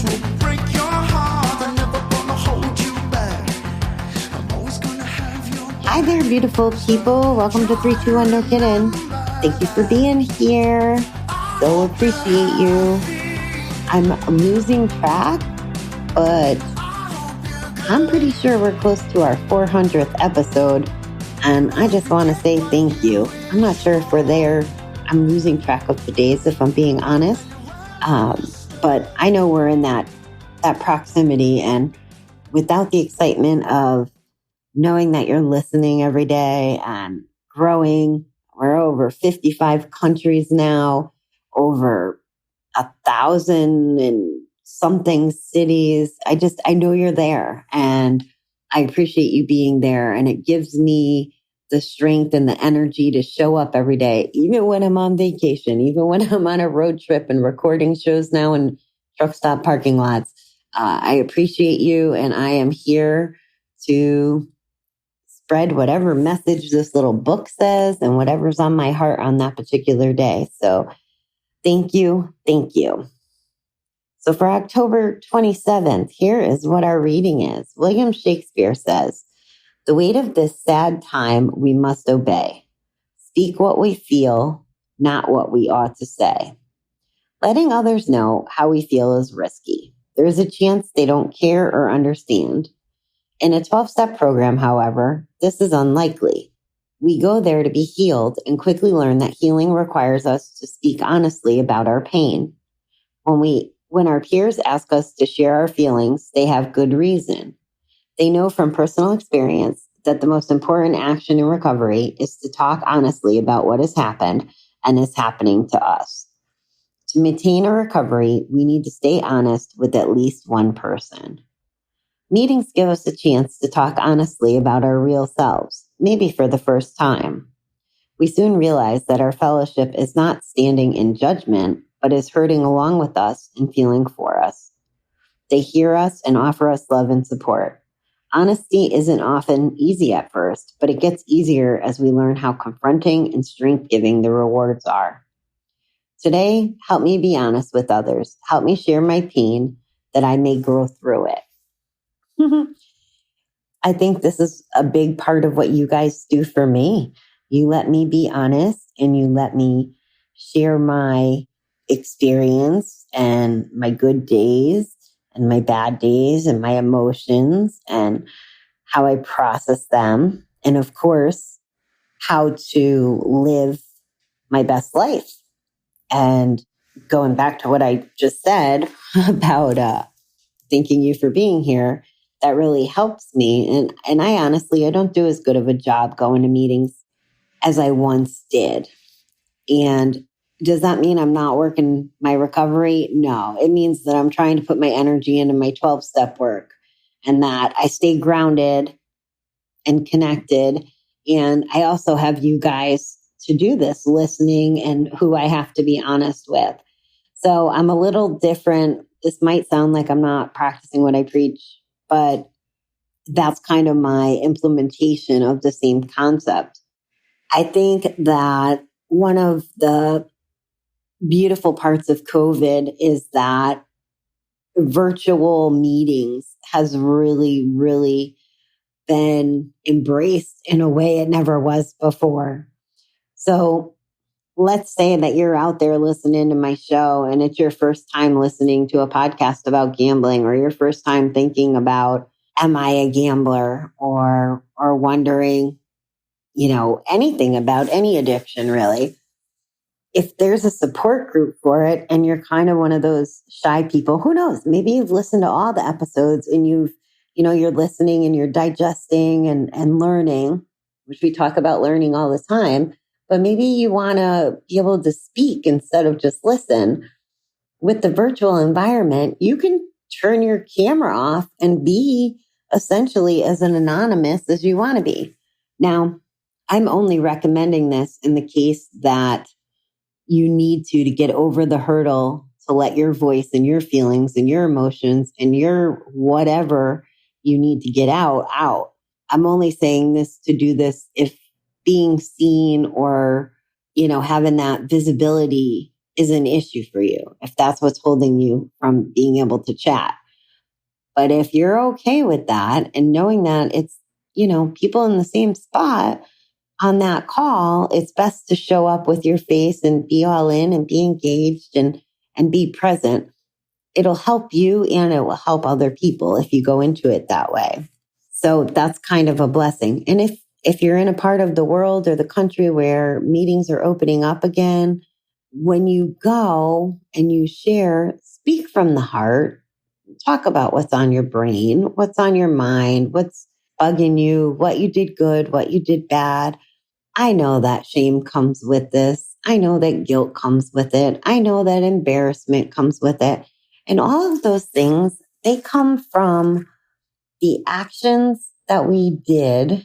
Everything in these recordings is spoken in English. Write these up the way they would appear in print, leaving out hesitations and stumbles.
this will break your heart. I'm never gonna hold you back. I'm always gonna have your back. Hi there, beautiful people. Welcome to 321 No Kidding. Thank you for being here. So appreciate you. I'm losing track, but I'm pretty sure we're close to our 400th episode. And I just want to say thank you. I'm not sure if we're there. I'm losing track of the days, if I'm being honest. But I know we're in that proximity. And without the excitement of knowing that you're listening every day and growing, we're over 55 countries now, over 1,000 and something cities. I know you're there, and I appreciate you being there. And it gives me the strength and the energy to show up every day, even when I'm on vacation, even when I'm on a road trip and recording shows now in truck stop parking lots. I appreciate you, and I am here to spread whatever message this little book says and whatever's on my heart on that particular day. So thank you. Thank you. So for October 27th, here is what our reading is. William Shakespeare says, "The weight of this sad time we must obey. Speak what we feel, not what we ought to say. Letting others know how we feel is risky. There is a chance they don't care or understand. In a 12-step program, however, this is unlikely. We go there to be healed and quickly learn that healing requires us to speak honestly about our pain. When our peers ask us to share our feelings, they have good reason. They know from personal experience that the most important action in recovery is to talk honestly about what has happened and is happening to us. To maintain a recovery, we need to stay honest with at least one person. Meetings give us a chance to talk honestly about our real selves, maybe for the first time. We soon realize that our fellowship is not standing in judgment, but is hurting along with us and feeling for us. They hear us and offer us love and support. Honesty isn't often easy at first, but it gets easier as we learn how confronting and strength-giving the rewards are. Today, help me be honest with others. Help me share my pain that I may grow through it." I think this is a big part of what you guys do for me. You let me be honest and you let me share my experience and my good days and my bad days and my emotions and how I process them. And of course, how to live my best life. And going back to what I just said about thanking you for being here, that really helps me. And I honestly, I don't do as good of a job going to meetings as I once did. And does that mean I'm not working my recovery? No, it means that I'm trying to put my energy into my 12-step work and that I stay grounded and connected. And I also have you guys to do this, listening and who I have to be honest with. So I'm a little different. This might sound like I'm not practicing what I preach, but that's kind of my implementation of the same concept. I think that one of the beautiful parts of COVID is that virtual meetings has really, really been embraced in a way it never was before. So let's say that you're out there listening to my show and it's your first time listening to a podcast about gambling, or your first time thinking about, am I a gambler, or wondering, anything about any addiction really. If there's a support group for it and you're kind of one of those shy people, who knows, maybe you've listened to all the episodes and you're listening and you're digesting and learning, which we talk about learning all the time, but maybe you want to be able to speak instead of just listen. With the virtual environment, you can turn your camera off and be essentially as an anonymous as you want to be. Now, I'm only recommending this in the case that you need to get over the hurdle to let your voice and your feelings and your emotions and your whatever you need to get out. I'm only saying this to do this if being seen or, having that visibility is an issue for you, if that's what's holding you from being able to chat. But if you're okay with that and knowing that it's, people in the same spot on that call, it's best to show up with your face and be all in and be engaged and be present. It'll help you and it will help other people if you go into it that way. So that's kind of a blessing. And if you're in a part of the world or the country where meetings are opening up again, when you go and you share, speak from the heart, talk about what's on your brain, what's on your mind, what's bugging you, what you did good, what you did bad. I know that shame comes with this. I know that guilt comes with it. I know that embarrassment comes with it. And all of those things, they come from the actions that we did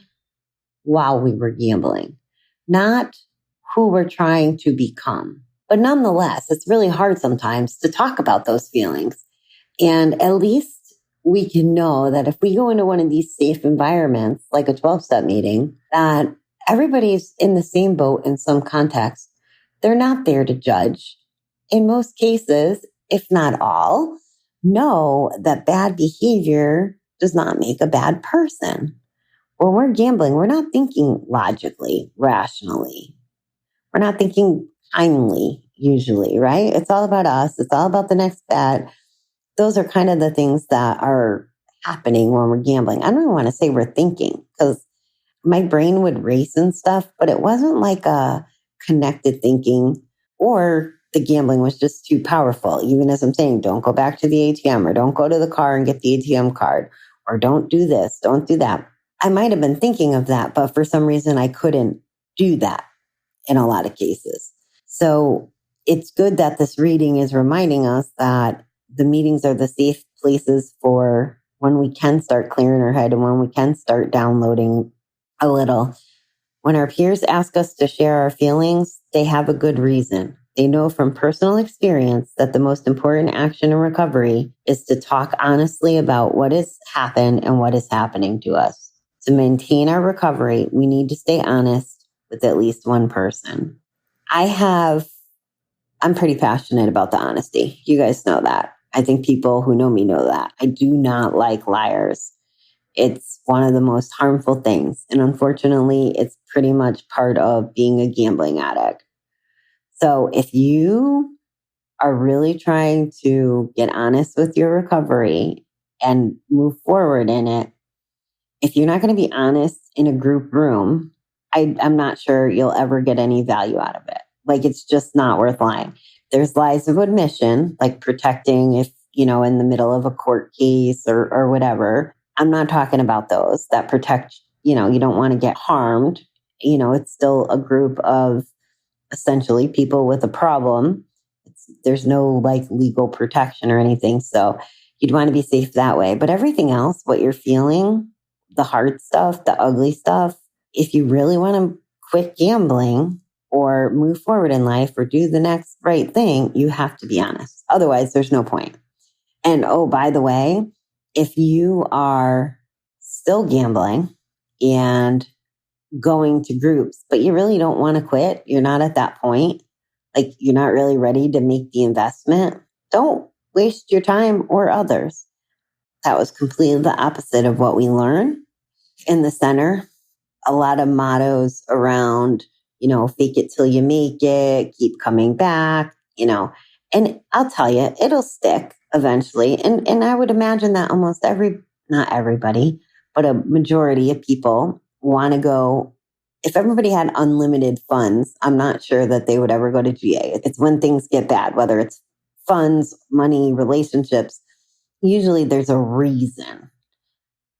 while we were gambling, not who we're trying to become. But nonetheless, it's really hard sometimes to talk about those feelings. And at least we can know that if we go into one of these safe environments, like a 12-step meeting, that everybody's in the same boat in some context. They're not there to judge. In most cases, if not all, know that bad behavior does not make a bad person. When we're gambling, we're not thinking logically, rationally. We're not thinking kindly, usually, right? It's all about us. It's all about the next bet. Those are kind of the things that are happening when we're gambling. I don't even want to say we're thinking because my brain would race and stuff, but it wasn't like a connected thinking, or the gambling was just too powerful. Even as I'm saying, don't go back to the ATM, or don't go to the car and get the ATM card, or don't do this, don't do that. I might have been thinking of that, but for some reason I couldn't do that in a lot of cases. So it's good that this reading is reminding us that the meetings are the safe places for when we can start clearing our head and when we can start downloading a little. When our peers ask us to share our feelings, they have a good reason. They know from personal experience that the most important action in recovery is to talk honestly about what has happened and what is happening to us. To maintain our recovery, we need to stay honest with at least one person. I'm pretty passionate about the honesty. You guys know that. I think people who know me know that. I do not like liars. It's one of the most harmful things. And unfortunately, it's pretty much part of being a gambling addict. So if you are really trying to get honest with your recovery and move forward in it, if you're not going to be honest in a group room, I'm not sure you'll ever get any value out of it. Like, it's just not worth lying. There's lies of admission, like protecting if, in the middle of a court case or whatever. I'm not talking about those that protect, you don't want to get harmed. It's still a group of essentially people with a problem. There's no like legal protection or anything. So you'd want to be safe that way. But everything else, what you're feeling, the hard stuff, the ugly stuff, if you really want to quit gambling or move forward in life or do the next right thing, you have to be honest. Otherwise, there's no point. And oh, by the way, if you are still gambling and going to groups, but you really don't want to quit, you're not at that point, like you're not really ready to make the investment, don't waste your time or others. That was completely the opposite of what we learned in the center. A lot of mottos around, fake it till you make it, keep coming back, and I'll tell you, it'll stick eventually. And I would imagine that almost not everybody, but a majority of people want to go. If everybody had unlimited funds, I'm not sure that they would ever go to GA. It's when things get bad, whether it's funds, money, relationships, usually there's a reason.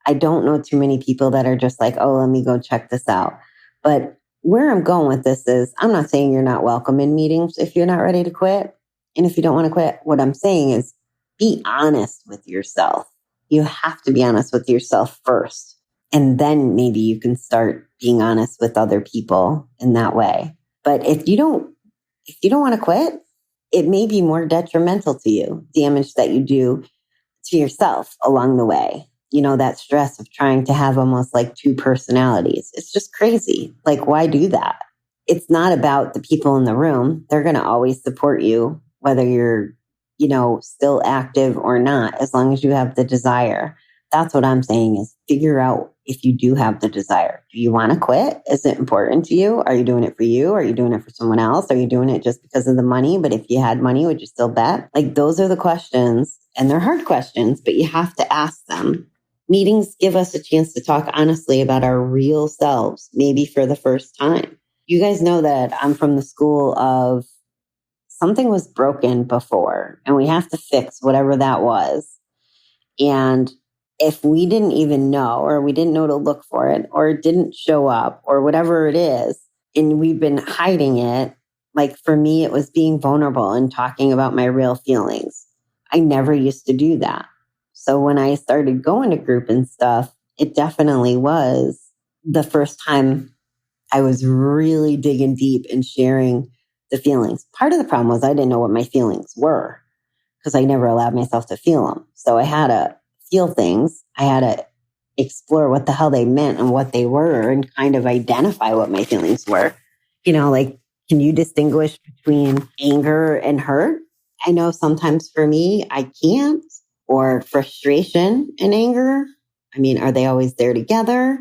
I don't know too many people that are just like, oh, let me go check this out. But where I'm going with this is, I'm not saying you're not welcome in meetings if you're not ready to quit. And if you don't want to quit, what I'm saying is be honest with yourself. You have to be honest with yourself first. And then maybe you can start being honest with other people in that way. But if you don't want to quit, it may be more detrimental to you, damage that you do to yourself along the way. That stress of trying to have almost like two personalities. It's just crazy. Like, why do that? it's not about the people in the room. They're going to always support you, whether you're, still active or not, as long as you have the desire. That's what I'm saying is figure out if you do have the desire. Do you want to quit? Is it important to you? Are you doing it for you? Are you doing it for someone else? Are you doing it just because of the money? But if you had money, would you still bet? Like, those are the questions, and they're hard questions, but you have to ask them. Meetings give us a chance to talk honestly about our real selves, maybe for the first time. You guys know that I'm from the school of something was broken before, and we have to fix whatever that was. And if we didn't even know, or we didn't know to look for it, or it didn't show up, or whatever it is, and we've been hiding it, like for me, it was being vulnerable and talking about my real feelings. I never used to do that. So when I started going to group and stuff, it definitely was the first time I was really digging deep and sharing the feelings. Part of the problem was I didn't know what my feelings were because I never allowed myself to feel them. So I had to feel things. I had to explore what the hell they meant and what they were and kind of identify what my feelings were. Like, can you distinguish between anger and hurt? I know sometimes for me, I can't. Or frustration and anger. I mean, are they always there together?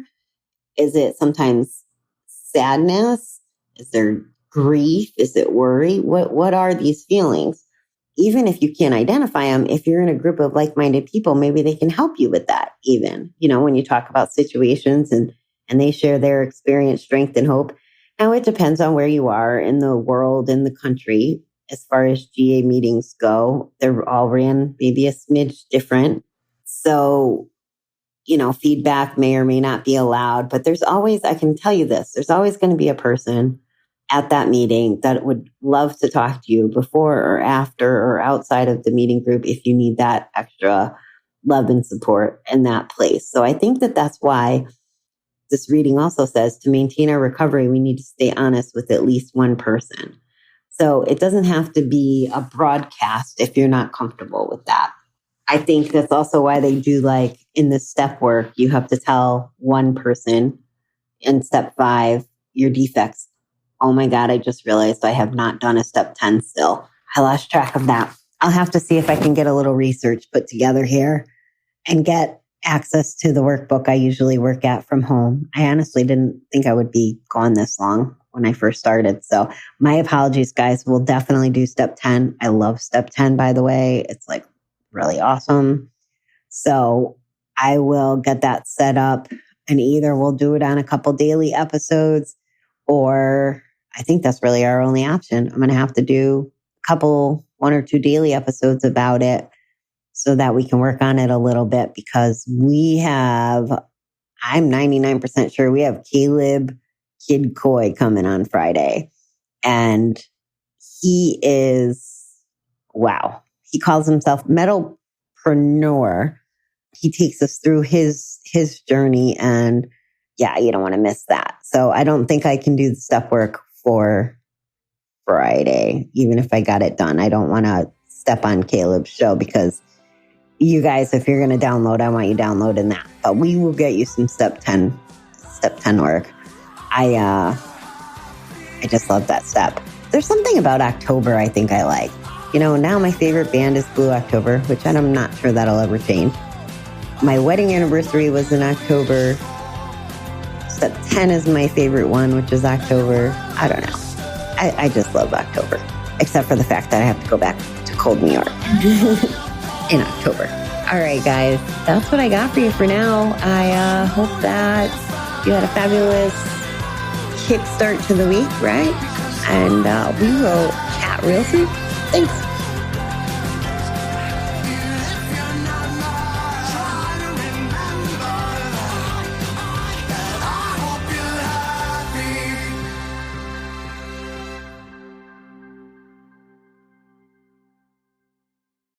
Is it sometimes sadness? Is there grief? Is it worry? What are these feelings? Even if you can't identify them, if you're in a group of like-minded people, maybe they can help you with that even, when you talk about situations and they share their experience, strength, and hope. Now, it depends on where you are in the world, in the country. As far as GA meetings go, they're all ran maybe a smidge different. So, feedback may or may not be allowed, but there's always, I can tell you this, there's always going to be a person at that meeting that would love to talk to you before or after or outside of the meeting group if you need that extra love and support in that place. So I think that that's why this reading also says to maintain our recovery, we need to stay honest with at least one person. So it doesn't have to be a broadcast if you're not comfortable with that. I think that's also why they do, like in the step work, you have to tell one person in step 5, your defects. Oh my God, I just realized I have not done a step 10 still. I lost track of that. I'll have to see if I can get a little research put together here and get access to the workbook I usually work at from home. I honestly didn't think I would be gone this long when I first started. So my apologies, guys. We'll definitely do step 10. I love step 10, by the way. It's like really awesome. So I will get that set up, and either we'll do it on a couple daily episodes, or I think that's really our only option. I'm going to have to do a couple, 1 or 2 daily episodes about it so that we can work on it a little bit, because I'm 99% sure we have Caleb Kid Coy coming on Friday. And he is, wow. He calls himself Metalpreneur. He takes us through his journey, and yeah, you don't want to miss that. So I don't think I can do the step work for Friday, even if I got it done. I don't want to step on Caleb's show, because you guys, if you're going to download, I want you downloading that. But we will get you some step 10 work. I just love that step. There's something about October I think I like. Now my favorite band is Blue October, which I'm not sure that'll ever change. My wedding anniversary was in October. Step 10 is my favorite one, which is October. I don't know. I just love October, except for the fact that I have to go back to cold New York in October. All right, guys, that's what I got for you for now. I hope that you had a fabulous kickstart to the week, right? And we will chat real soon. Thanks.